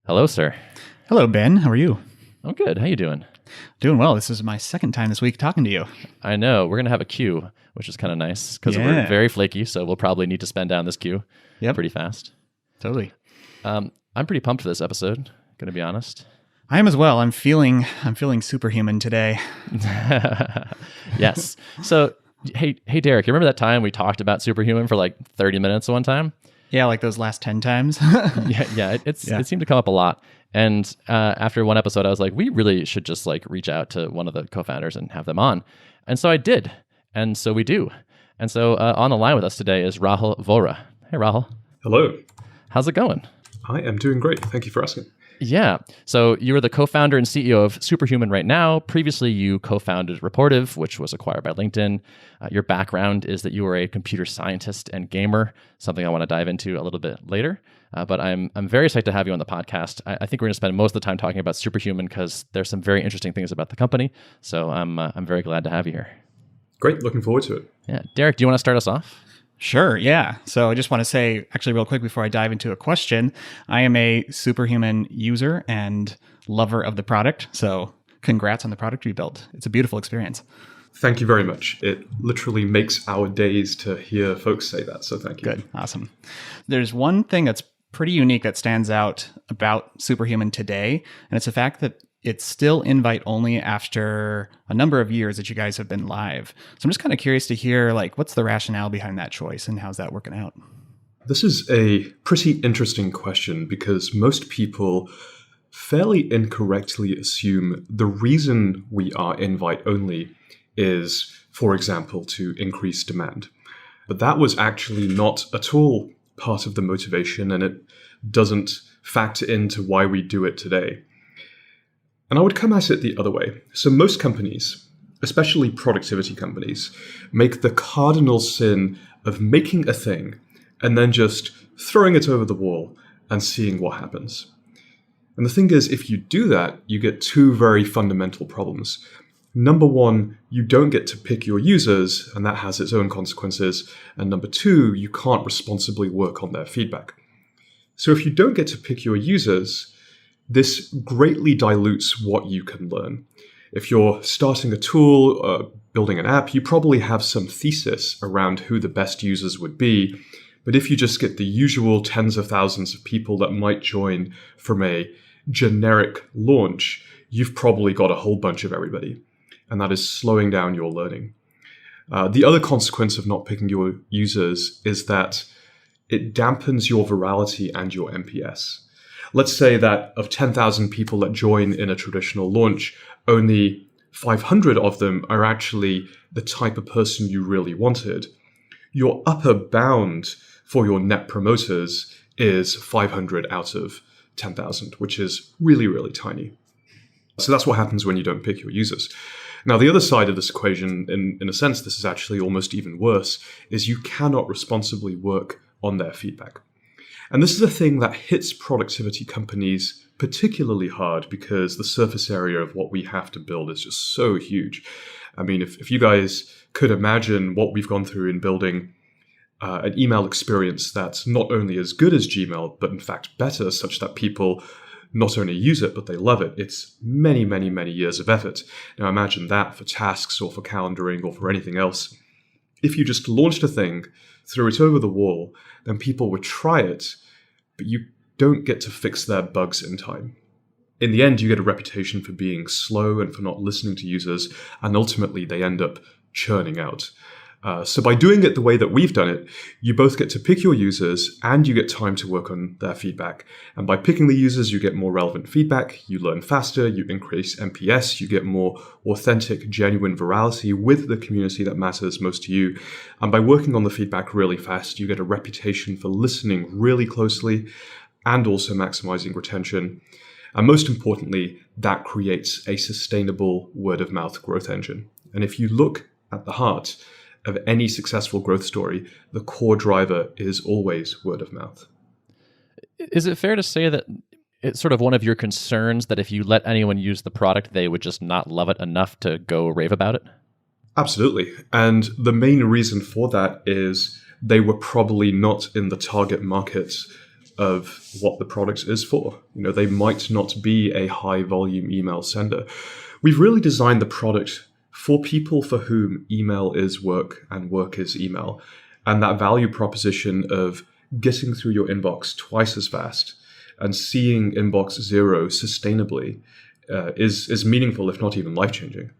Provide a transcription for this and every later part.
Hello, sir. Hello, Ben. How are you? I'm good. How you doing? Doing well. This is my second time this week talking to you. I know. We're going to have a queue, which is kind of nice because we're Yeah. very flaky, so we'll probably need to spend down this queue Yep. pretty fast. Totally. I'm pretty pumped for this episode, going to be honest. I am as well. I'm feeling superhuman today. Yes. So, hey, Derrick, you remember that time we talked about Superhuman for like 30 minutes one time? Yeah, like those last 10 times. Yeah. It seemed to come up a lot. And after one episode, I was like, we really should just like reach out to one of the co-founders and have them on. And so I did. And so we do. And so on the line with us today is Rahul Vohra. Hey, Rahul. Hello. How's it going? I am doing great. Thank you for asking. Yeah. So you're the co-founder and CEO of Superhuman right now. Previously, you co-founded Rapportive, which was acquired by LinkedIn. Your background is that you were a computer scientist and gamer, something I want to dive into a little bit later. But I'm very excited to have you on the podcast. I think we're going to spend most of the time talking about Superhuman because there's some very interesting things about the company. So I'm very glad to have you here. Great. Looking forward to it. Yeah. Derrick, do you want to start us off? Sure, yeah. So I just want to say, actually real quick before I dive into a question, I am a Superhuman user and lover of the product. So congrats on the product we built. It's a beautiful experience. Thank you very much. It literally makes our days to hear folks say that. So thank you. Good. Awesome. There's one thing that's pretty unique that stands out about Superhuman today, and it's the fact that it's still invite only after a number of years that you guys have been live. So I'm just kind of curious to hear, like, what's the rationale behind that choice and how's that working out? This is a pretty interesting question because most people fairly incorrectly assume the reason we are invite only is, for example, to increase demand. But that was actually not at all part of the motivation, and it doesn't factor into why we do it today. And I would come at it the other way. So most companies, especially productivity companies, make the cardinal sin of making a thing and then just throwing it over the wall and seeing what happens. And the thing is, if you do that, you get two very fundamental problems. Number one, you don't get to pick your users, and that has its own consequences. And number two, you can't responsibly work on their feedback. So if you don't get to pick your users, this greatly dilutes what you can learn. If you're starting a tool, building an app, you probably have some thesis around who the best users would be. But if you just get the usual tens of thousands of people that might join from a generic launch, you've probably got a whole bunch of everybody. And that is slowing down your learning. The other consequence of not picking your users is that it dampens your virality and your NPS. Let's say that of 10,000 people that join in a traditional launch, only 500 of them are actually the type of person you really wanted. Your upper bound for your net promoters is 500 out of 10,000, which is really, really tiny. So that's what happens when you don't pick your users. Now, the other side of this equation, in a sense, this is actually almost even worse, is you cannot responsibly work on their feedback. And this is a thing that hits productivity companies particularly hard because the surface area of what we have to build is just so huge. I mean, if you guys could imagine what we've gone through in building an email experience that's not only as good as Gmail, but in fact better, such that people not only use it, but they love it. It's many, many, many years of effort. Now imagine that for tasks or for calendaring or for anything else. If you just launched a thing, threw it over the wall, then people would try it, but you don't get to fix their bugs in time. In the end, you get a reputation for being slow and for not listening to users, and ultimately they end up churning out. So by doing it the way that we've done it, you both get to pick your users and you get time to work on their feedback. And by picking the users, you get more relevant feedback, you learn faster, you increase NPS, you get more authentic, genuine virality with the community that matters most to you. And by working on the feedback really fast, you get a reputation for listening really closely and also maximizing retention. And most importantly, that creates a sustainable word-of-mouth growth engine. And if you look at the heart of any successful growth story, the core driver is always word of mouth. Is it fair to say that it's sort of one of your concerns that if you let anyone use the product, they would just not love it enough to go rave about it? Absolutely. And the main reason for that is they were probably not in the target market of what the product is for. They might not be a high volume email sender. We've really designed the product for people for whom email is work and work is email. And that value proposition of getting through your inbox twice as fast and seeing inbox zero sustainably is meaningful, if not even life-changing.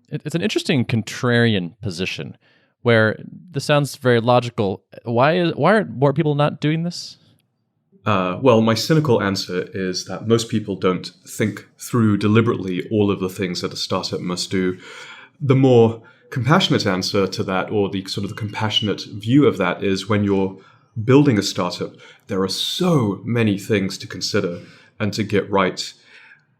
It's an interesting contrarian position where this sounds very logical. Why are more people not doing this? Well, my cynical answer is that most people don't think through deliberately all of the things that a startup must do. The more compassionate answer to that, or the sort of the compassionate view of that, is when you're building a startup, there are so many things to consider and to get right.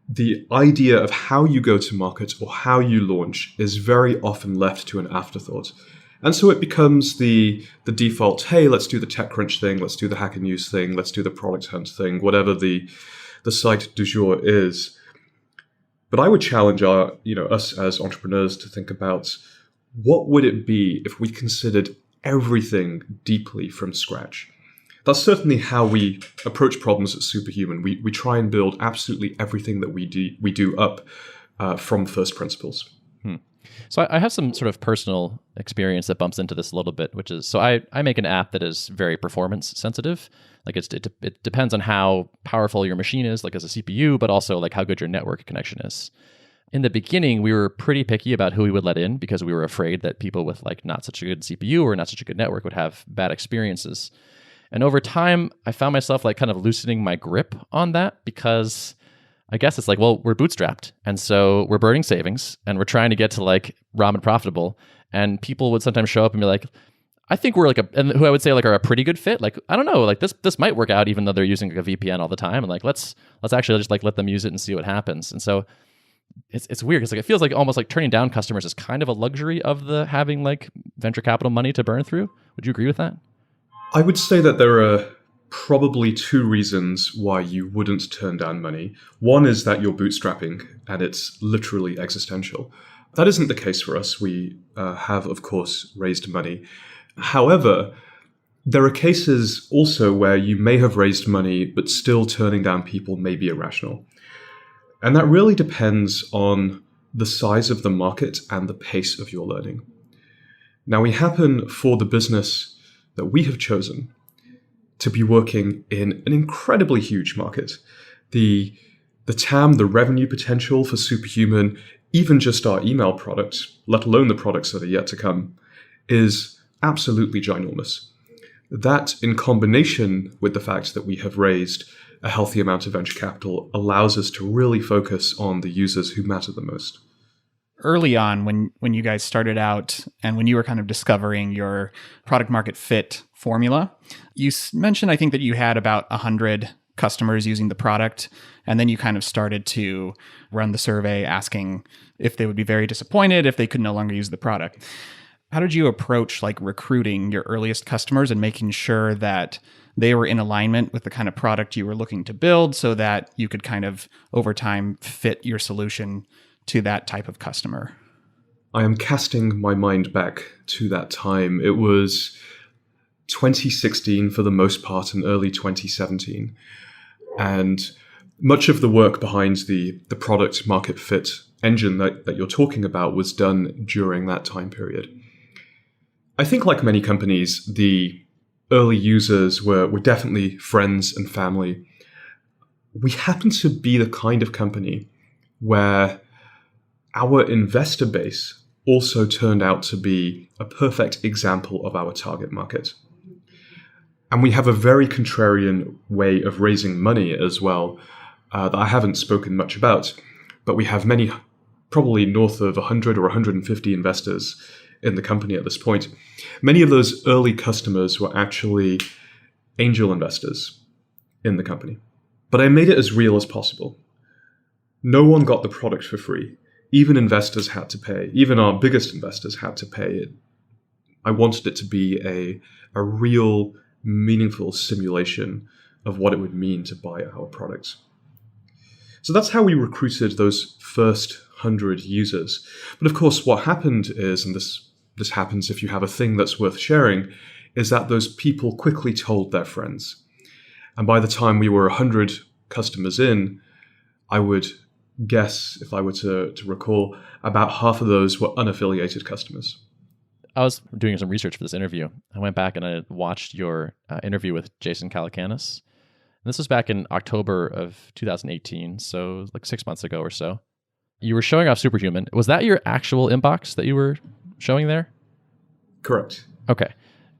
The idea of how you go to market or how you launch is very often left to an afterthought. And so it becomes the default, hey, let's do the TechCrunch thing, let's do the Hacker News thing, let's do the Product Hunt thing, whatever the site du jour is. But I would challenge us as entrepreneurs to think about, what would it be if we considered everything deeply from scratch? That's certainly how we approach problems at Superhuman. We try and build absolutely everything that we do up from first principles. So I have some sort of personal experience that bumps into this a little bit, which is, so I make an app that is very performance sensitive. Like it depends on how powerful your machine is, like as a CPU, but also like how good your network connection is. In the beginning, we were pretty picky about who we would let in because we were afraid that people with like not such a good CPU or not such a good network would have bad experiences. And over time, I found myself like kind of loosening my grip on that because I guess it's like, well, we're bootstrapped. And so we're burning savings and we're trying to get to like ramen profitable. And people would sometimes show up and be like, I think we're like and who I would say like are a pretty good fit. Like, I don't know, like this might work out even though they're using like a VPN all the time. And like, let's actually just like let them use it and see what happens. And so it's weird because like it feels like almost like turning down customers is kind of a luxury of the having like venture capital money to burn through. Would you agree with that? I would say that there are probably two reasons why you wouldn't turn down money. One is that you're bootstrapping and it's literally existential. That isn't the case for us. We have, of course, raised money. However, there are cases also where you may have raised money, but still turning down people may be irrational. And that really depends on the size of the market and the pace of your learning. Now, we happen for the business that we have chosen to be working in an incredibly huge market. The TAM, the revenue potential for Superhuman, even just our email product, let alone the products that are yet to come, is absolutely ginormous. That, in combination with the fact that we have raised a healthy amount of venture capital, allows us to really focus on the users who matter the most. Early on, when you guys started out and when you were kind of discovering your product market fit formula, you mentioned, I think, that you had about 100 customers using the product. And then you kind of started to run the survey asking if they would be very disappointed if they could no longer use the product. How did you approach like recruiting your earliest customers and making sure that they were in alignment with the kind of product you were looking to build so that you could kind of over time fit your solution to that type of customer? I am casting my mind back to that time. It was 2016 for the most part and early 2017. And much of the work behind the product market fit engine that you're talking about was done during that time period. I think like many companies, the early users were definitely friends and family. We happen to be the kind of company where our investor base also turned out to be a perfect example of our target market. And we have a very contrarian way of raising money as well that I haven't spoken much about, but we have many, probably north of 100 or 150 investors in the company at this point. Many of those early customers were actually angel investors in the company. But I made it as real as possible. No one got the product for free. Even investors had to pay. Even our biggest investors had to pay. I wanted it to be a real, meaningful simulation of what it would mean to buy our products. So that's how we recruited those first 100 users. But of course, what happened is, and this happens if you have a thing that's worth sharing, is that those people quickly told their friends. And by the time we were 100 customers in, I would guess, if I were to recall, about half of those were unaffiliated customers. I was doing some research for this interview. I went back and I watched your interview with Jason Calacanis. And this was back in October of 2018, so like 6 months ago or so. You were showing off Superhuman. Was that your actual inbox that you were showing there? Correct. Okay,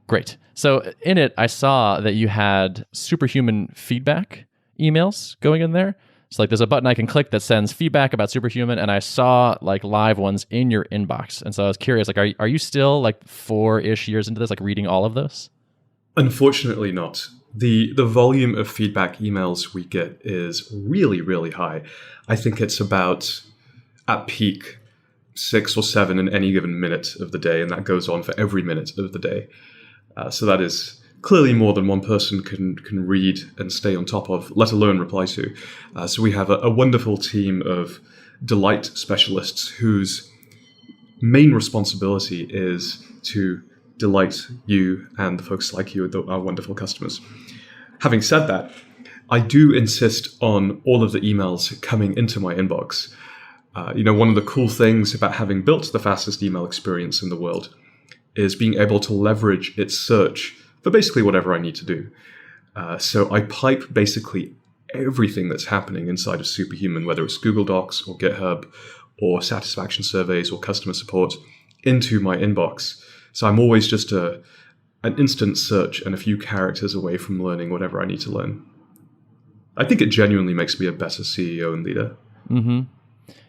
great. So in it, I saw that you had Superhuman feedback emails going in there. So like there's a button I can click that sends feedback about Superhuman, and I saw like live ones in your inbox. And so I was curious, like, are you still like 4-ish years into this, like reading all of those? Unfortunately not. The volume of feedback emails we get is really, really high. I think it's about, at peak, 6 or 7 in any given minute of the day, and that goes on for every minute of the day. So that is clearly more than one person can read and stay on top of, let alone reply to. So we have a wonderful team of delight specialists whose main responsibility is to delight you and the folks like you, our wonderful customers. Having said that, I do insist on all of the emails coming into my inbox. One of the cool things about having built the fastest email experience in the world is being able to leverage its search for basically whatever I need to do. So I pipe basically everything that's happening inside of Superhuman, whether it's Google Docs or GitHub or satisfaction surveys or customer support, into my inbox. So I'm always just an instant search and a few characters away from learning whatever I need to learn. I think it genuinely makes me a better CEO and leader. Mm-hmm.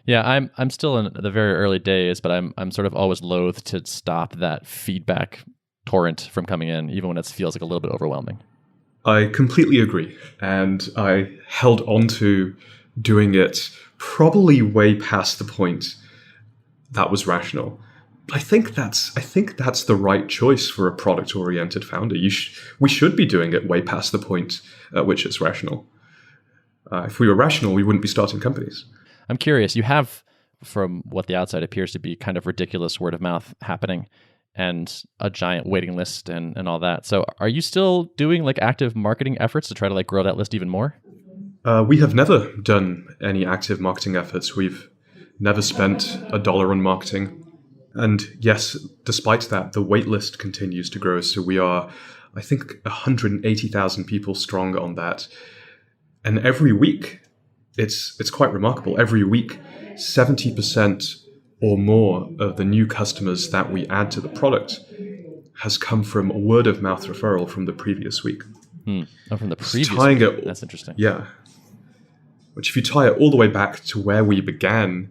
Yeah, I'm still in the very early days, but I'm sort of always loath to stop that feedback torrent from coming in, even when it feels like a little bit overwhelming. I completely agree. And I held on to doing it probably way past the point that was rational. I think that's the right choice for a product-oriented founder. We should be doing it way past the point at which it's rational. If we were rational, we wouldn't be starting companies. I'm curious, you have, from what the outside appears to be kind of ridiculous word of mouth happening and a giant waiting list and all that. So are you still doing like active marketing efforts to try to like grow that list even more? We have never done any active marketing efforts. We've never spent $1 on marketing. And yes, despite that, the waitlist continues to grow. So we are, I think, 180,000 people strong on that. And every week, it's quite remarkable. Every week, 70% or more of the new customers that we add to the product has come from a word of mouth referral from the previous week. Oh, from the previous week. That's interesting. Yeah. Which if you tie it all the way back to where we began,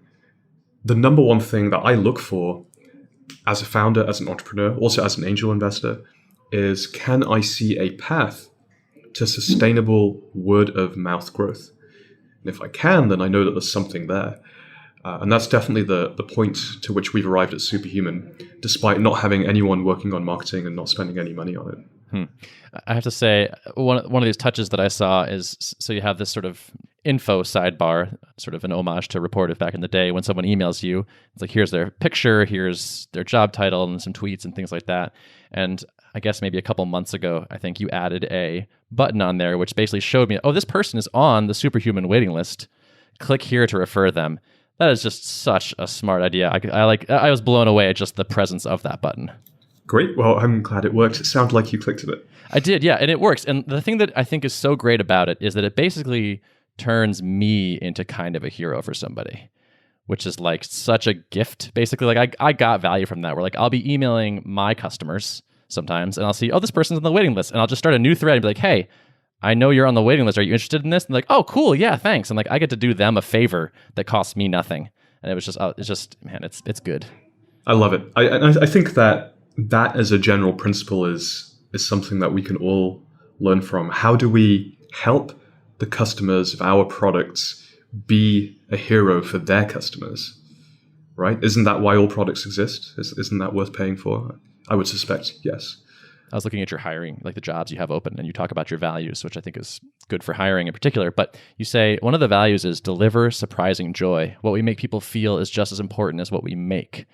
the number one thing that I look for as a founder, as an entrepreneur, also as an angel investor, is can I see a path to sustainable word of mouth growth? And if I can, then I know that there's something there. And that's definitely the point to which we've arrived at Superhuman, despite not having anyone working on marketing and not spending any money on it. I have to say, one of these touches that I saw is, so you have this sort of info sidebar, sort of an homage to Reportive back in the day when someone emails you. It's like, here's their picture, here's their job title, and some tweets and things like that. And I guess maybe a couple months ago, I think you added a button on there, which basically showed me, oh, this person is on the Superhuman waiting list. Click here to refer them. That is just such a smart idea. I was blown away at just the presence of that button. Great. Well, I'm glad it worked. It sounded like you clicked on it. I did, yeah, and it works. And the thing that I think is so great about it is that it basically turns me into kind of a hero for somebody, which is like such a gift. Basically, like I got value from that. Where like I'll be emailing my customers sometimes, and I'll see, oh, this person's on the waiting list, and I'll just start a new thread and be like, hey, I know you're on the waiting list. Are you interested in this? And like, oh, cool, yeah, thanks. And like I get to do them a favor that costs me nothing. And it was just, man, it's good. I love it. I think that as a general principle is something that we can all learn from. How do we help the customers of our products be a hero for their customers? Right? Isn't that why all products exist? Isn't that worth paying for? I would suspect yes. I was looking at your hiring, like the jobs you have open, and you talk about your values, which I think is good for hiring in particular. But you say one of the values is deliver surprising joy. What we make people feel is just as important as what we make.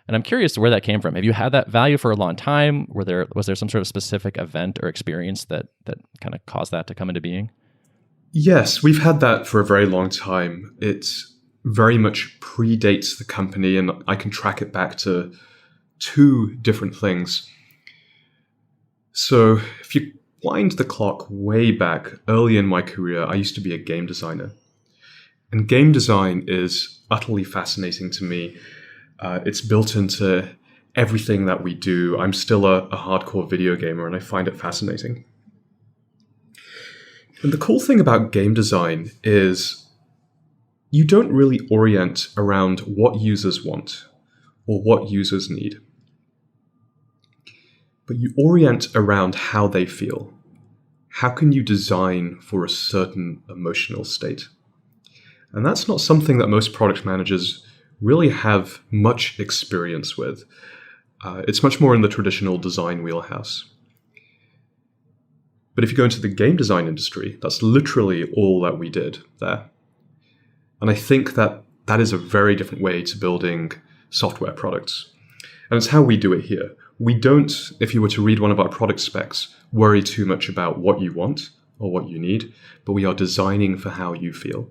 And I'm curious where that came from. Have you had that value for a long time? Was there some sort of specific event or experience that kind of caused that to come into being? Yes, we've had that for a very long time. It very much predates the company, and I can track it back to two different things. So if you wind the clock way back, early in my career, I used to be a game designer. And game design is utterly fascinating to me. It's built into everything that we do. I'm still a hardcore video gamer, and I find it fascinating. And the cool thing about game design is you don't really orient around what users want or what users need, but you orient around how they feel. How can you design for a certain emotional state? And that's not something that most product managers really have much experience with. It's much more in the traditional design wheelhouse. But if you go into the game design industry, that's literally all that we did there. And I think that that is a very different way to building software products. And it's how we do it here. We don't, if you were to read one of our product specs, worry too much about what you want or what you need, but we are designing for how you feel.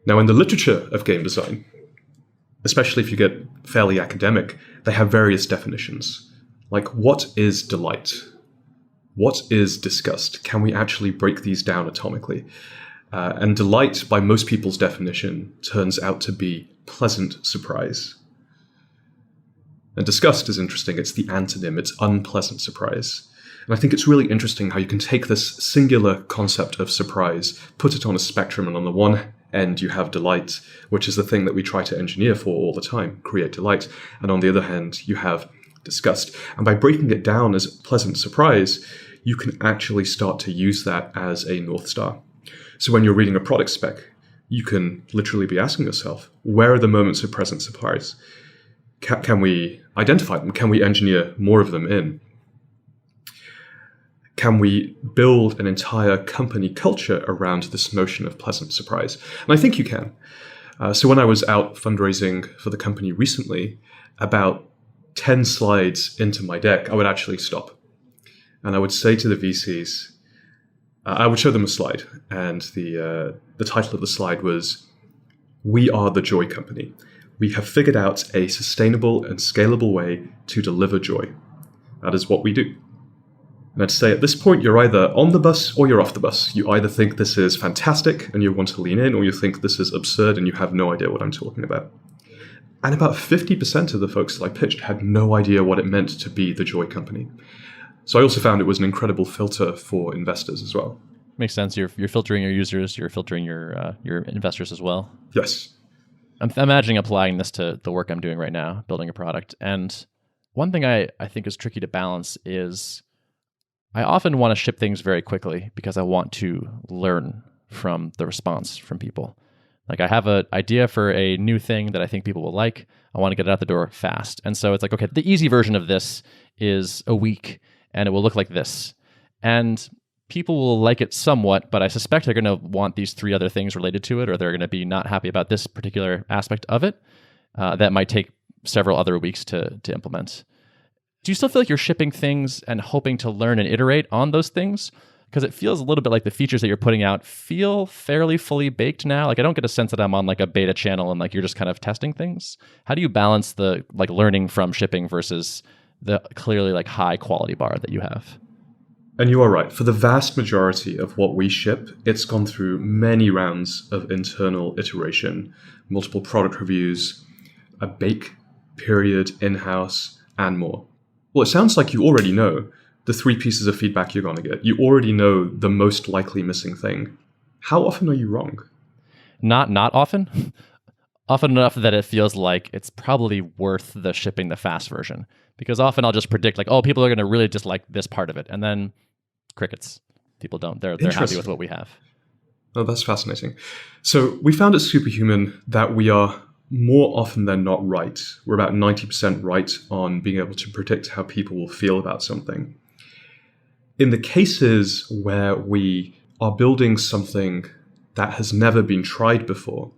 Now, in the literature of game design, especially if you get fairly academic, they have various definitions. Like, what is delight? What is disgust? Can we actually break these down atomically? And delight, by most people's definition, turns out to be pleasant surprise. And disgust is interesting. It's the antonym. It's unpleasant surprise. And I think it's really interesting how you can take this singular concept of surprise, put it on a spectrum, and on the one end you have delight, which is the thing that we try to engineer for all the time, create delight. And on the other hand, you have disgust. And by breaking it down as pleasant surprise, you can actually start to use that as a North Star. So when you're reading a product spec, you can literally be asking yourself, where are the moments of pleasant surprise? Can we identify them? Can we engineer more of them in? Can we build an entire company culture around this notion of pleasant surprise? And I think you can. So when I was out fundraising for the company recently, about 10 slides into my deck, I would actually stop. And I would say to the VCs, I would show them a slide. And the title of the slide was, "We are the Joy Company. We have figured out a sustainable and scalable way to deliver joy. That is what we do." And I'd say at this point, you're either on the bus or you're off the bus. You either think this is fantastic and you want to lean in, or you think this is absurd and you have no idea what I'm talking about. And about 50% of the folks that I pitched had no idea what it meant to be the Joy Company. So I also found it was an incredible filter for investors as well. Makes sense. You're filtering your users. You're filtering your investors as well. Yes. I'm imagining applying this to the work I'm doing right now, building a product. And one thing I think is tricky to balance is I often want to ship things very quickly because I want to learn from the response from people. Like, I have an idea for a new thing that I think people will like. I want to get it out the door fast. And so it's like, okay, the easy version of this is a week and it will look like this. And people will like it somewhat, but I suspect they're going to want these 3 other things related to it, or they're going to be not happy about this particular aspect of it. That might take several other weeks to implement. Do you still feel like you're shipping things and hoping to learn and iterate on those things? Because it feels a little bit like the features that you're putting out feel fairly fully baked now. Like, I don't get a sense that I'm on like a beta channel and like you're just kind of testing things. How do you balance the like learning from shipping versus the clearly like high quality bar that you have? And you are right. For the vast majority of what we ship, it's gone through many rounds of internal iteration, multiple product reviews, a bake period in-house, and more. Well, it sounds like you already know the 3 pieces of feedback you're going to get. You already know the most likely missing thing. How often are you wrong? Not often. Often enough that it feels like it's probably worth the shipping the fast version. Because often I'll just predict like, oh, people are going to really dislike this part of it. And then crickets. People don't. They're happy with what we have. Oh, that's fascinating. So we found at Superhuman that we are more often than not right. We're about 90% right on being able to predict how people will feel about something. In the cases where we are building something that has never been tried before,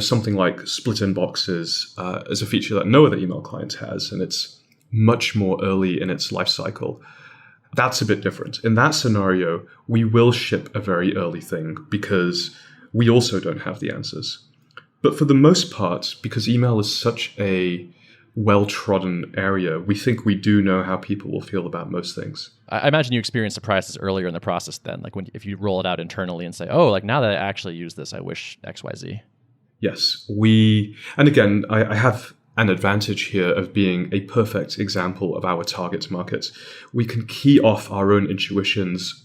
Something like split inboxes is a feature that no other email client has, and it's much more early in its life cycle. That's a bit different. In that scenario, we will ship a very early thing because we also don't have the answers. But for the most part, because email is such a well-trodden area, we think we do know how people will feel about most things. I imagine you experience surprises earlier in the process then, like if you roll it out internally and say, oh, like now that I actually use this, I wish XYZ. Yes, and again, I have an advantage here of being a perfect example of our target market. We can key off our own intuitions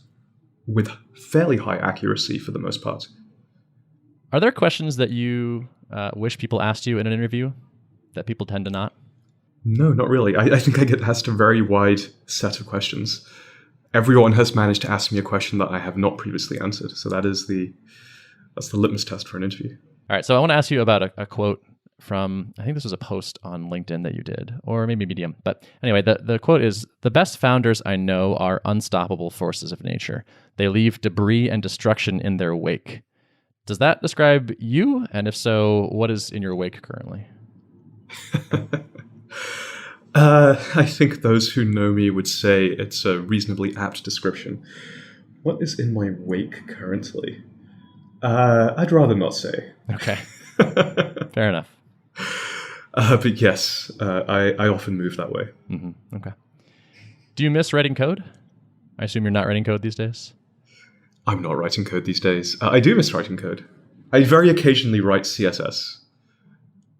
with fairly high accuracy for the most part. Are there questions that you wish people asked you in an interview that people tend to not? No, not really. I think I get asked a very wide set of questions. Everyone has managed to ask me a question that I have not previously answered. So that's the litmus test for an interview. All right. So I want to ask you about a quote from, I think this was a post on LinkedIn that you did, or maybe Medium. But anyway, the quote is, "The best founders I know are unstoppable forces of nature. They leave debris and destruction in their wake." Does that describe you? And if so, what is in your wake currently? I think those who know me would say it's a reasonably apt description. What is in my wake currently? I'd rather not say. Okay. Fair enough. But yes, I often move that way. Mm-hmm. Okay. Do you miss writing code? I assume you're not writing code these days? I'm not writing code these days. I do miss writing code. I very occasionally write CSS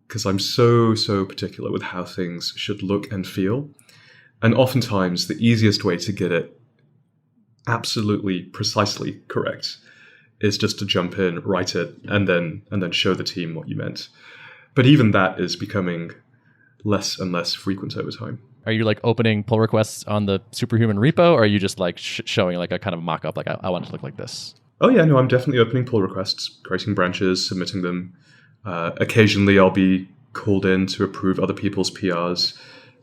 because I'm so particular with how things should look and feel. And oftentimes the easiest way to get it absolutely precisely correct is just to jump in, write it, and then show the team what you meant. But even that is becoming less and less frequent over time. Are you like opening pull requests on the Superhuman repo, or are you just like showing like a kind of mock-up, like I want it to look like this? Oh yeah, no, I'm definitely opening pull requests, creating branches, submitting them. Occasionally I'll be called in to approve other people's PRs,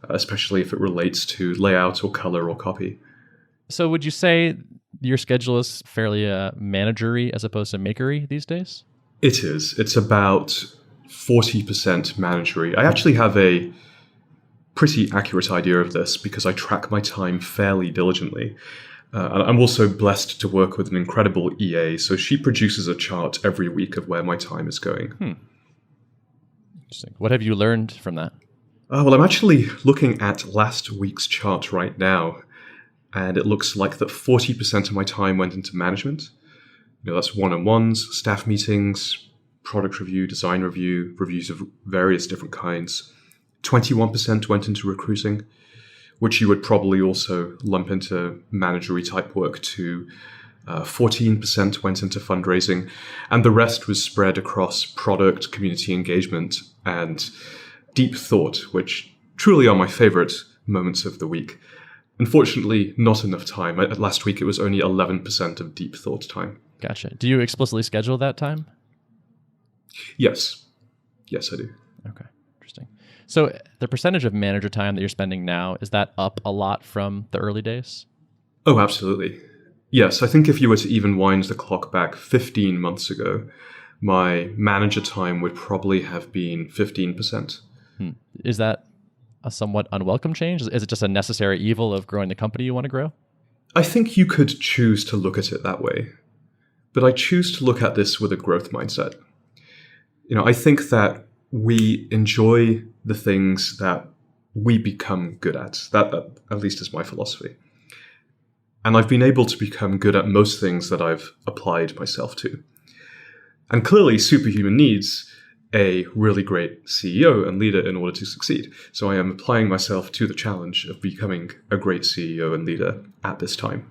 especially if it relates to layout or color or copy. So would you say your schedule is fairly managery as opposed to makery these days? It is. It's about 40% managery. I actually have a pretty accurate idea of this because I track my time fairly diligently. And I'm also blessed to work with an incredible EA, so she produces a chart every week of where my time is going. Interesting. What have you learned from that? Well, I'm actually looking at last week's chart right now, and it looks like that 40% of my time went into management. That's one-on-ones, staff meetings, product review, design review, reviews of various different kinds. 21% went into recruiting, which you would probably also lump into managery type work too. 14% went into fundraising, and the rest was spread across product, community engagement, and deep thought, which truly are my favorite moments of the week. Unfortunately, not enough time. Last week, it was only 11% of deep thought time. Gotcha. Do you explicitly schedule that time? Yes. Yes, I do. Okay. Interesting. So the percentage of manager time that you're spending now, is that up a lot from the early days? Oh, absolutely. Yes, I think if you were to even wind the clock back 15 months ago, my manager time would probably have been 15%. Is that a somewhat unwelcome change? Is it just a necessary evil of growing the company you want to grow? I think you could choose to look at it that way, but I choose to look at this with a growth mindset. I think that we enjoy the things that we become good at. That at least is my philosophy. And I've been able to become good at most things that I've applied myself to. And clearly, Superhuman needs a really great CEO and leader in order to succeed. So I am applying myself to the challenge of becoming a great CEO and leader at this time.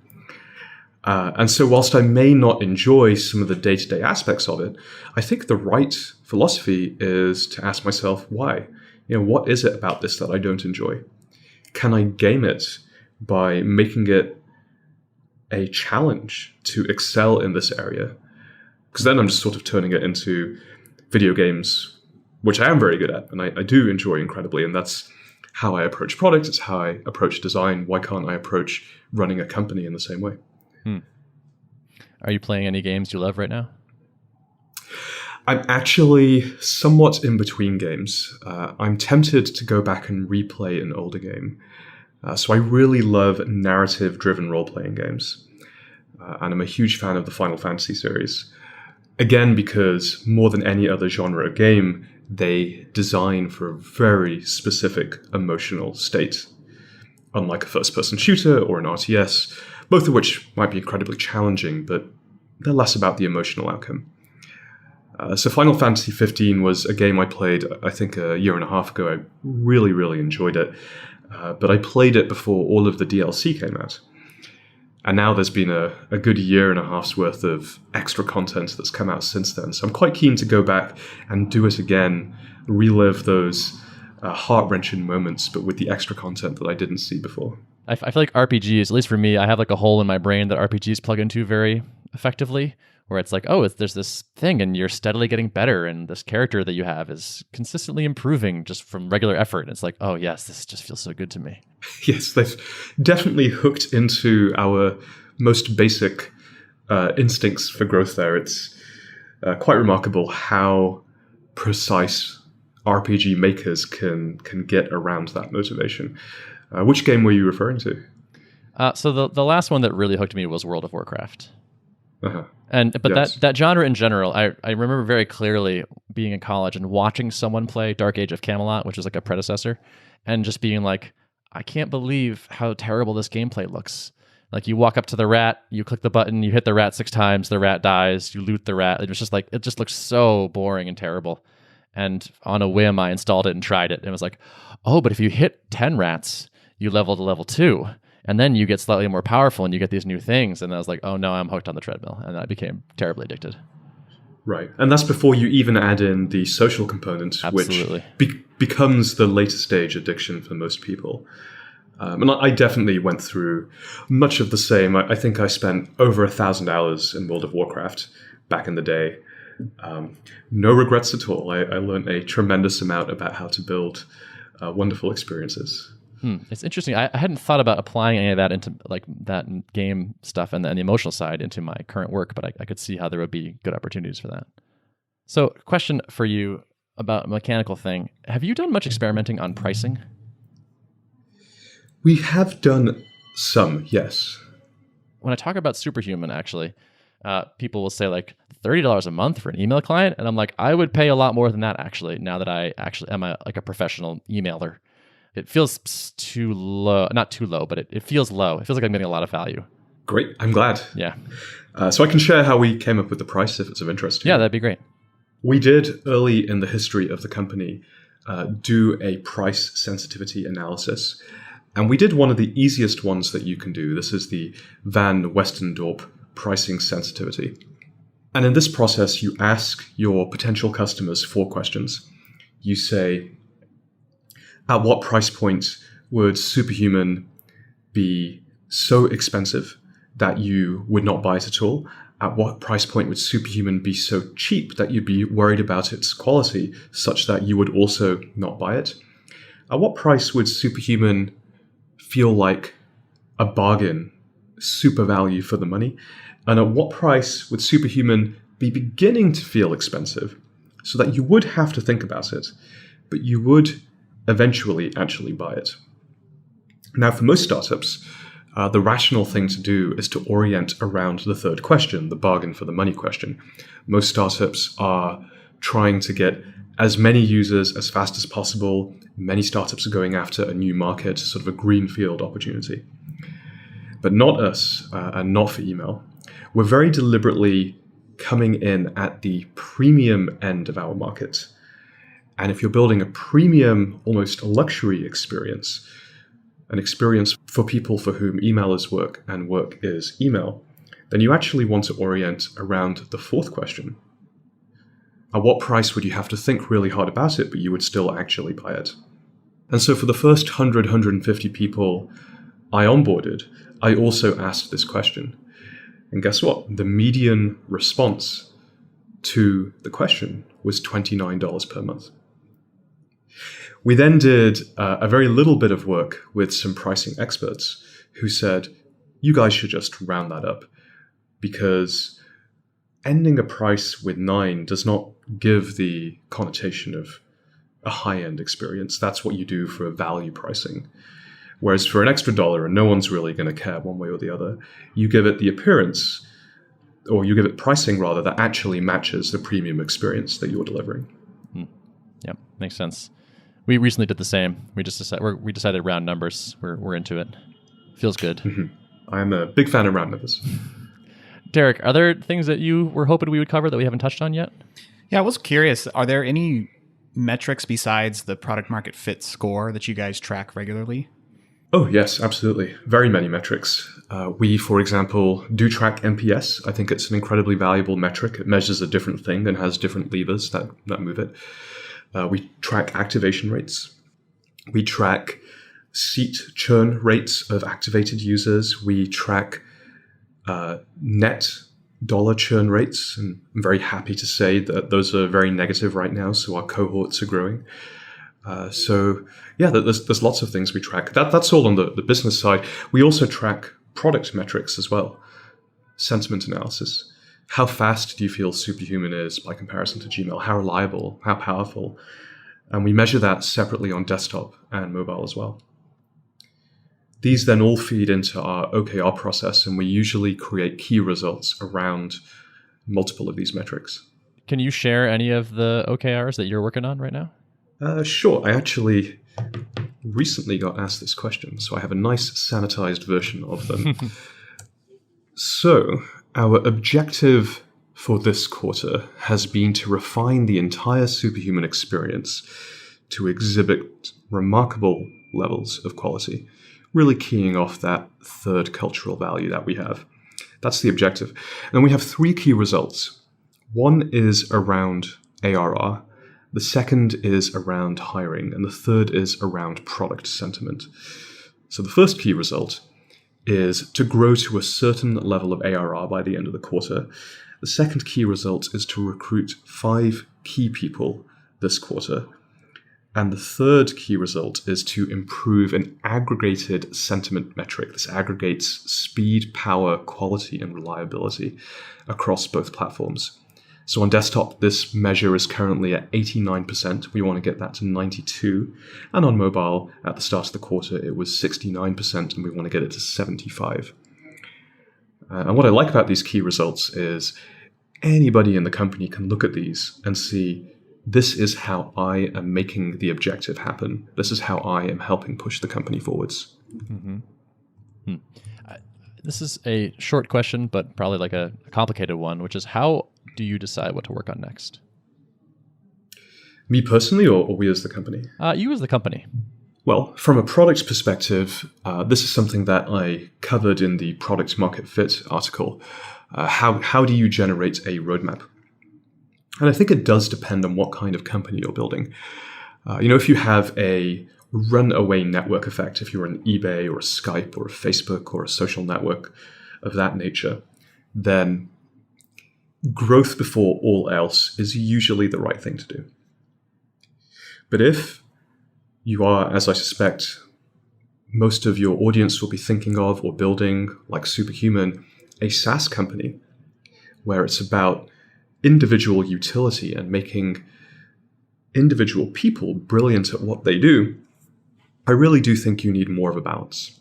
And so whilst I may not enjoy some of the day-to-day aspects of it, I think the right philosophy is to ask myself, why? What is it about this that I don't enjoy? Can I game it by making it a challenge to excel in this area? Because then I'm just sort of turning it into video games, which I am very good at, and I do enjoy incredibly, and that's how I approach product, it's how I approach design. Why can't I approach running a company in the same way? Are you playing any games you love right now? I'm actually somewhat in between games. I'm tempted to go back and replay an older game. So I really love narrative-driven role-playing games. And I'm a huge fan of the Final Fantasy series. Again, because more than any other genre of game, they design for a very specific emotional state. Unlike a first-person shooter or an RTS, both of which might be incredibly challenging, but they're less about the emotional outcome. So Final Fantasy 15 was a game I played, I think, a year and a half ago. I really, really enjoyed it. But I played it before all of the DLC came out. And now there's been a good year and a half's worth of extra content that's come out since then. So I'm quite keen to go back and do it again, relive those heart-wrenching moments, but with the extra content that I didn't see before. I feel like RPGs, at least for me, I have like a hole in my brain that RPGs plug into very effectively, where it's like, oh, there's this thing and you're steadily getting better, and this character that you have is consistently improving just from regular effort. And it's like, oh yes, this just feels so good to me. Yes, they've definitely hooked into our most basic instincts for growth there. It's quite remarkable how precise RPG makers can get around that motivation. Which game were you referring to? So the last one that really hooked me was World of Warcraft. Uh-huh. But Yes. that genre in general, I remember very clearly being in college and watching someone play Dark Age of Camelot, which is like a predecessor, and just being like, I can't believe how terrible this gameplay looks. Like, you walk up to the rat, you click the button, you hit the rat 6 times, the rat dies, you loot the rat. It was just like, it just looks so boring and terrible. And on a whim, I installed it and tried it. And it was like, oh, but if you hit 10 rats, you level to level 2. And then you get slightly more powerful and you get these new things. And I was like, oh no, I'm hooked on the treadmill. And I became terribly addicted. Right. And that's before you even add in the social component, Absolutely. which becomes the later stage addiction for most people. And I definitely went through much of the same. I think I spent over 1,000 hours in World of Warcraft back in the day. No regrets at all. I learned a tremendous amount about how to build wonderful experiences. It's interesting. I hadn't thought about applying any of that into like that game stuff and the emotional side into my current work, but I could see how there would be good opportunities for that. So, question for you about a mechanical thing. Have you done much experimenting on pricing? We have done some, yes. When I talk about Superhuman, actually, people will say like $30 a month for an email client. And I'm like, I would pay a lot more than that, actually, now that I actually am a professional emailer. It feels too low, not too low, but it feels low. It feels like I'm getting a lot of value. Great. I'm glad. Yeah. So I can share how we came up with the price if it's of interest to you. Yeah, that'd be great. We did, early in the history of the company, do a price sensitivity analysis. And we did one of the easiest ones that you can do. This is the Van Westendorp pricing sensitivity. And in this process, you ask your potential customers 4 questions. You say, at what price point would Superhuman be so expensive that you would not buy it at all? At what price point would Superhuman be so cheap that you'd be worried about its quality such that you would also not buy it? At what price would Superhuman feel like a bargain, super value for the money? And at what price would Superhuman be beginning to feel expensive so that you would have to think about it, but you would eventually actually buy it? Now, for most startups, the rational thing to do is to orient around the third question, the bargain for the money question. Most startups are trying to get as many users as fast as possible. Many startups are going after a new market, sort of a greenfield opportunity. But not us, and not for email. We're very deliberately coming in at the premium end of our market. And if you're building a premium, almost luxury experience, an experience for people for whom email is work and work is email, then you actually want to orient around the 4th question. At what price would you have to think really hard about it, but you would still actually buy it? And so for the first 100, 150 people I onboarded, I also asked this question. And guess what? The median response to the question was $29 per month. We then did a very little bit of work with some pricing experts who said, you guys should just round that up, because ending a price with 9 does not give the connotation of a high-end experience. That's what you do for value pricing. Whereas for an extra dollar, and no one's really going to care one way or the other, you give it the appearance, or you give it pricing rather, that actually matches the premium experience that you're delivering. Yep, makes sense. We recently did the same. We decided round numbers. We're into it. Feels good. I'm a big fan of round numbers. Derrick, are there things that you were hoping we would cover that we haven't touched on yet? Yeah, I was curious. Are there any metrics besides the product market fit score that you guys track regularly? Oh, yes, absolutely. Very many metrics. We, for example, do track NPS. I think it's an incredibly valuable metric. It measures a different thing and has different levers that move it. We track activation rates. We track seat churn rates of activated users. We track net dollar churn rates. And I'm very happy to say that those are very negative right now. So our cohorts are growing. There's lots of things we track. That's all on the business side. We also track product metrics as well. Sentiment analysis. How fast do you feel Superhuman is by comparison to Gmail? How reliable? How powerful? And we measure that separately on desktop and mobile as well. These then all feed into our OKR process, and we usually create key results around multiple of these metrics. Can you share any of the OKRs that you're working on right now? Sure. I actually recently got asked this question, so I have a nice sanitized version of them. So our objective for this quarter has been to refine the entire Superhuman experience to exhibit remarkable levels of quality, really keying off that third cultural value that we have. That's the objective. And we have three key results. One is around ARR. The second is around hiring, and the third is around product sentiment. So the first key result is to grow to a certain level of ARR by the end of the quarter. The second key result is to recruit 5 key people this quarter. And the third key result is to improve an aggregated sentiment metric. This aggregates speed, power, quality, and reliability across both platforms. So on desktop, this measure is currently at 89%. We want to get that to 92%. And on mobile, at the start of the quarter, it was 69%, and we want to get it to 75%. And what I like about these key results is anybody in the company can look at these and see, this is how I am making the objective happen. This is how I am helping push the company forwards. This is a short question, but probably like a complicated one, which is how do you decide what to work on next? Me personally, or we as the company? You as the company. Well, from a product perspective, this is something that I covered in the product market fit article. How do you generate a roadmap? And I think it does depend on what kind of company you're building. If you have a runaway network effect, if you're an eBay or a Skype or a Facebook or a social network of that nature, then growth before all else is usually the right thing to do. But if you are, as I suspect, most of your audience will be thinking of or building, like Superhuman, a SaaS company, where it's about individual utility and making individual people brilliant at what they do, I really do think you need more of a balance.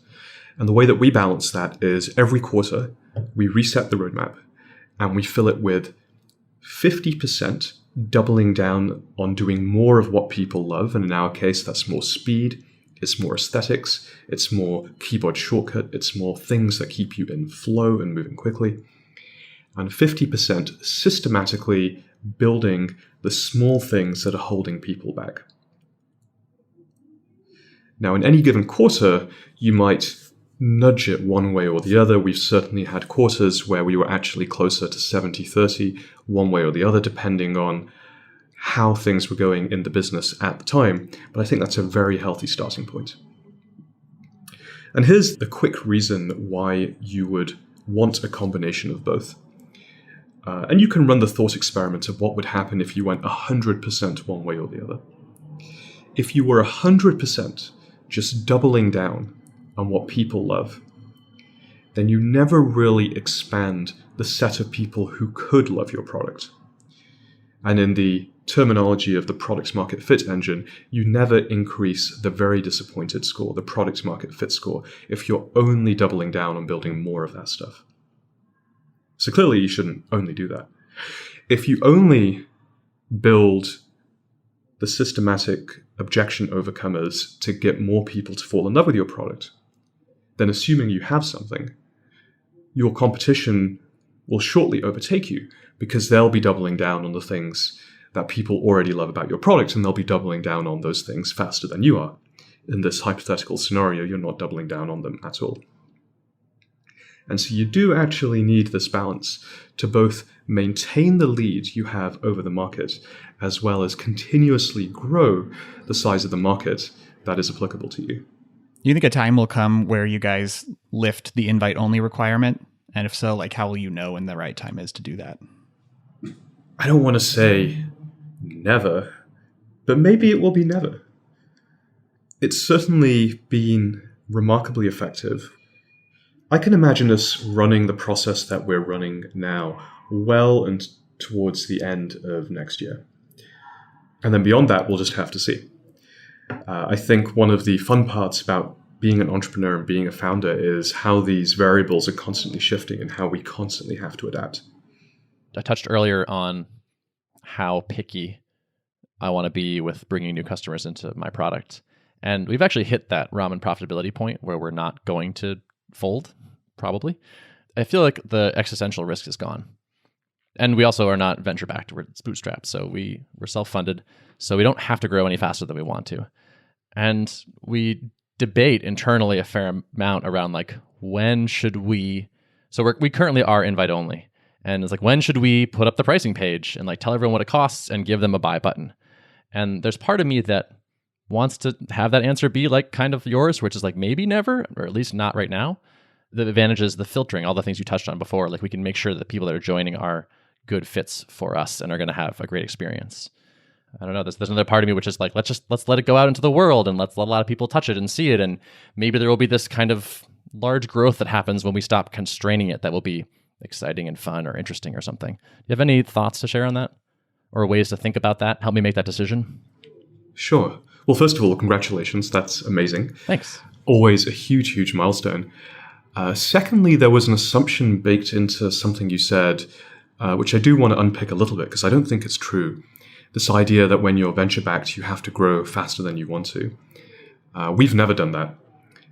And the way that we balance that is every quarter, we reset the roadmap and we fill it with 50% doubling down on doing more of what people love. And in our case, that's more speed, it's more aesthetics, it's more keyboard shortcut, it's more things that keep you in flow and moving quickly. And 50% systematically building the small things that are holding people back. Now, in any given quarter, you might nudge it one way or the other. We've certainly had quarters where we were actually closer to 70-30, one way or the other, depending on how things were going in the business at the time. But I think that's a very healthy starting point. And here's the quick reason why you would want a combination of both. And you can run the thought experiment of what would happen if you went 100% one way or the other. If you were 100% just doubling down on what people love, then you never really expand the set of people who could love your product. And in the terminology of the product market fit engine, you never increase the very disappointed score, the product market fit score, if you're only doubling down on building more of that stuff. So clearly you shouldn't only do that. If you only build the systematic objection overcomers to get more people to fall in love with your product, then assuming you have something, your competition will shortly overtake you because they'll be doubling down on the things that people already love about your product, and they'll be doubling down on those things faster than you are. In this hypothetical scenario, you're not doubling down on them at all. And so you do actually need this balance to both maintain the lead you have over the market, as well as continuously grow the size of the market that is applicable to you. You think a time will come where you guys lift the invite-only requirement? And if so, like, how will you know when the right time is to do that? I don't want to say never, but maybe it will be never. It's certainly been remarkably effective. I can imagine us running the process that we're running now well and towards the end of next year. And then beyond that, we'll just have to see. I think one of the fun parts about being an entrepreneur and being a founder is how these variables are constantly shifting and how we constantly have to adapt. I touched earlier on how picky I want to be with bringing new customers into my product. And we've actually hit that ramen profitability point where we're not going to fold, probably. I feel like the existential risk is gone. And we also are not venture-backed. We're bootstrapped. So we're self-funded. So we don't have to grow any faster than we want to. And we debate internally a fair amount around like, when should we... So we currently are invite-only. And it's like, when should we put up the pricing page and like tell everyone what it costs and give them a buy button? And there's part of me that wants to have that answer be like kind of yours, which is like maybe never, or at least not right now. The advantage is the filtering, all the things you touched on before. Like we can make sure that the people that are joining are good fits for us and are going to have a great experience. I don't know. There's another part of me which is like, let's let it go out into the world and let's let a lot of people touch it and see it. And maybe there will be this kind of large growth that happens when we stop constraining it that will be exciting and fun or interesting or something. Do you have any thoughts to share on that or ways to think about that? Help me make that decision. Sure. Well, first of all, congratulations. That's amazing. Thanks. Always a huge, huge milestone. Secondly, there was an assumption baked into something you said, which I do want to unpick a little bit because I don't think it's true. This idea that when you're venture-backed, you have to grow faster than you want to. We've never done that.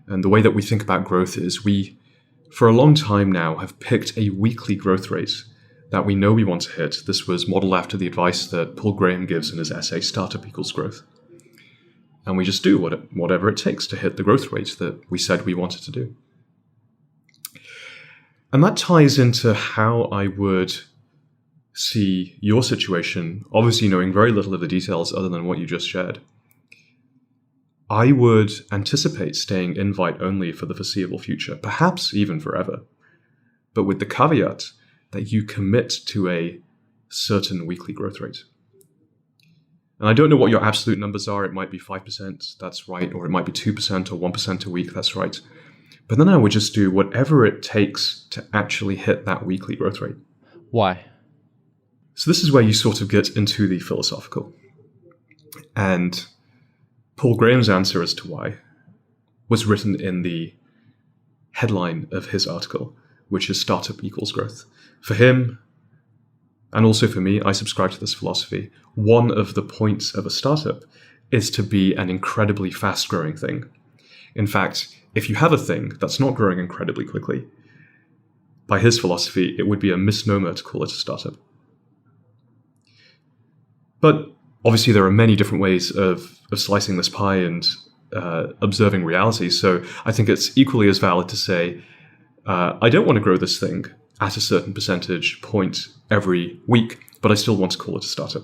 And the way that we think about growth is we, for a long time now, have picked a weekly growth rate that we know we want to hit. This was modeled after the advice that Paul Graham gives in his essay, Startup Equals Growth. And we just do whatever it takes to hit the growth rate that we said we wanted to do. And that ties into how I would see your situation, obviously knowing very little of the details other than what you just shared. I would anticipate staying invite only for the foreseeable future, perhaps even forever, but with the caveat that you commit to a certain weekly growth rate. And I don't know what your absolute numbers are. It might be 5%, that's right, or it might be 2% or 1% a week, that's right. But then I would just do whatever it takes to actually hit that weekly growth rate. Why? So this is where you sort of get into the philosophical. And Paul Graham's answer as to why was written in the headline of his article, which is Startup Equals Growth. For him, and also for me, I subscribe to this philosophy. One of the points of a startup is to be an incredibly fast-growing thing. In fact, if you have a thing that's not growing incredibly quickly, by his philosophy, it would be a misnomer to call it a startup. But obviously, there are many different ways of slicing this pie and observing reality. So I think it's equally as valid to say, I don't want to grow this thing at a certain percentage point every week, but I still want to call it a startup.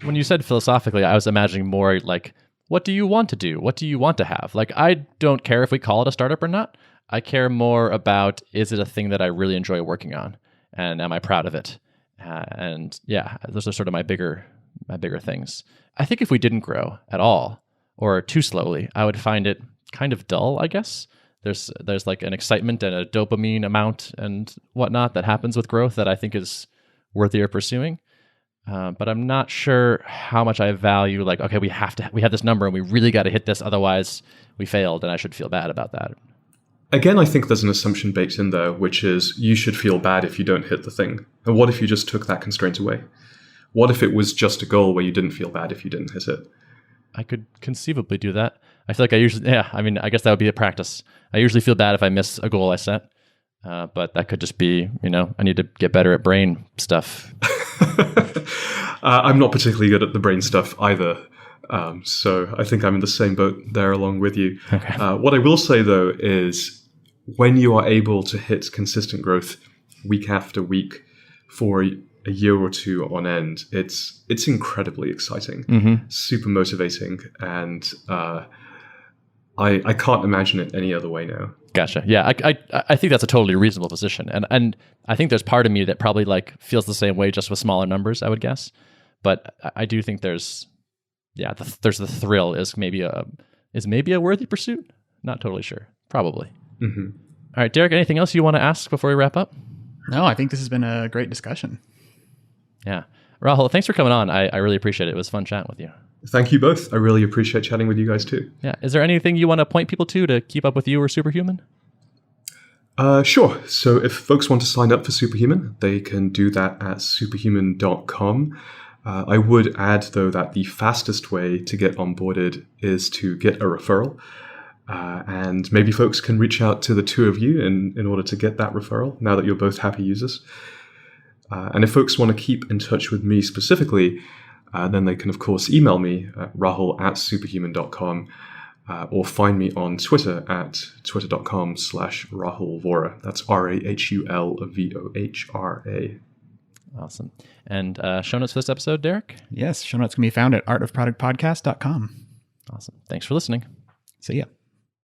When you said philosophically, I was imagining more like, what do you want to do? What do you want to have? Like, I don't care if we call it a startup or not. I care more about, is it a thing that I really enjoy working on? And am I proud of it? And yeah, those are sort of my bigger things. I think if we didn't grow at all or too slowly, I would find it kind of dull, I guess. There's like an excitement and a dopamine amount and whatnot that happens with growth that I think is worthier pursuing. but I'm not sure how much I value, like, okay, we have this number and we really got to hit this, otherwise we failed, and I should feel bad about that. Again, I think there's an assumption baked in there, which is you should feel bad if you don't hit the thing. And what if you just took that constraint away? What if it was just a goal where you didn't feel bad if you didn't hit it? I could conceivably do that. I feel like I guess that would be a practice. I usually feel bad if I miss a goal I set, but that could just be, I need to get better at brain stuff. I'm not particularly good at the brain stuff either. So I think I'm in the same boat there along with you. Okay. What I will say, though, is when you are able to hit consistent growth week after week for a year or two on end, it's incredibly exciting, super motivating, and I can't imagine it any other way now. Gotcha. Yeah, I think that's a totally reasonable position, and I think there's part of me that probably like feels the same way, just with smaller numbers, I would guess. But I do think there's the thrill is maybe a worthy pursuit. Not totally sure. Probably. Mm-hmm. All right, Derrick, anything else you want to ask before we wrap up? No, I think this has been a great discussion. Yeah. Rahul, thanks for coming on. I really appreciate it. It was fun chatting with you. Thank you both. I really appreciate chatting with you guys too. Yeah. Is there anything you want to point people to keep up with you or Superhuman? Sure. So if folks want to sign up for Superhuman, they can do that at superhuman.com. I would add, though, that the fastest way to get onboarded is to get a referral. And maybe folks can reach out to the two of you in order to get that referral, now that you're both happy users. And if folks want to keep in touch with me specifically, then they can, of course, email me at rahul@superhuman.com or find me on Twitter at twitter.com/Rahul Vohra. That's RAHULVOHRA. Awesome. And show notes for this episode, Derrick? Yes, show notes can be found at artofproductpodcast.com. Awesome. Thanks for listening. See ya.